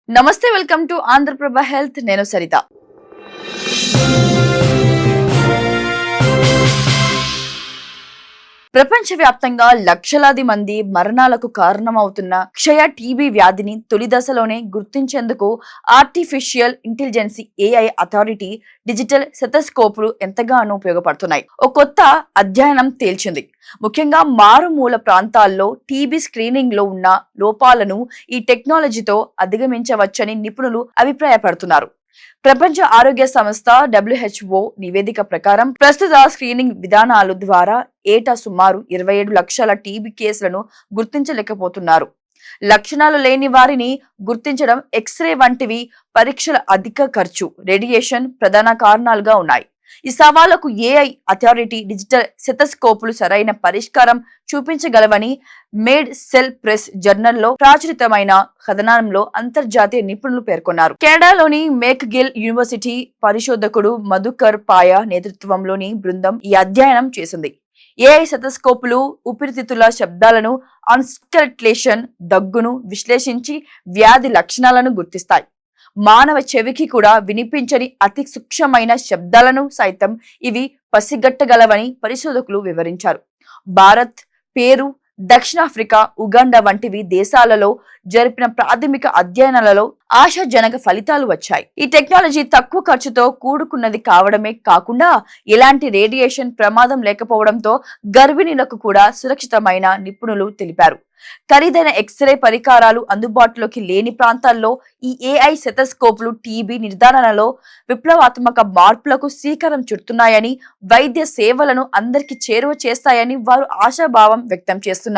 నమస్తే, welcome to Andhraprabha health. నేను సరిత. ప్రపంచవ్యాప్తంగా లక్షలాది మంది మరణాలకు కారణమవుతున్న క్షయ టీబీ వ్యాధిని తొలి దశలోనే గుర్తించేందుకు artificial intelligence AI authority digital సెతస్కోపులు ఎంతగానో ఉపయోగపడుతున్నాయి. ఒక కొత్త అధ్యయనం తేల్చింది. ముఖ్యంగా మారుమూల ప్రాంతాల్లో టీబీ స్క్రీనింగ్ లో ఉన్న లోపాలను ఈ టెక్నాలజీతో అధిగమించవచ్చని నిపుణులు అభిప్రాయపడుతున్నారు. ప్రపంచ ఆరోగ్య సంస్థ WHO నివేదిక ప్రకారం ప్రస్తుత స్క్రీనింగ్ విధానాల ద్వారా ఏటా సుమారు 27 లక్షల టీబీ కేసులను గుర్తించలేకపోతున్నారు. లక్షణాలు లేని వారిని గుర్తించడం, ఎక్స్రే వంటివి పరీక్షల అధిక ఖర్చు, రేడియేషన్ ప్రధాన కారణాలుగా ఉన్నాయి. ఈ సవాళ్లకు ఏఐ అథారిటీ డిజిటల్ సెతస్కోపులు సరైన పరిష్కారం చూపించగలవని మేడ్ సెల్ ప్రెస్ జర్నల్లో ప్రచురితమైన కథనంలో అంతర్జాతీయ నిపుణులు పేర్కొన్నారు. కెనడాలోని మేక్గిల్ యూనివర్సిటీ పరిశోధకుడు మధుకర్ పాయ నేతృత్వంలోని బృందం ఈ అధ్యయనం చేసింది. ఏఐ సెతస్కోపులు ఊపిరితిత్తుల శబ్దాలను, అన్స్కెల్టేషన్, దగ్గును విశ్లేషించి వ్యాధి లక్షణాలను గుర్తిస్తాయి. మానవ చెవికి కూడా వినిపించని అతి సూక్ష్మమైన శబ్దాలను సైతం ఇవి పసిగట్టగలవని పరిశోధకులు వివరించారు. భారత్, పెరు, దక్షిణాఫ్రికా, ఉగాండా వంటివి దేశాలలో జరిపిన ప్రాథమిక అధ్యయనాలలో ఆశాజనక ఫలితాలు వచ్చాయి. ఈ టెక్నాలజీ తక్కువ ఖర్చుతో కూడుకున్నది కావడమే కాకుండా ఎలాంటి రేడియేషన్ ప్రమాదం లేకపోవడంతో గర్భిణీలకు కూడా సురక్షితమైన నిపుణులు తెలిపారు. ఖరీదైన ఎక్స్రే పరికరాలు అందుబాటులోకి లేని ప్రాంతాల్లో ఈ ఏఐ సెతస్కోపులు టీబీ నిర్ధారణలో విప్లవాత్మక మార్పులకు శ్రీకారం చుడుతున్నాయని, వైద్య సేవలను అందరికీ చేరువ చేస్తాయని వారు ఆశాభావం వ్యక్తం చేస్తున్నారు.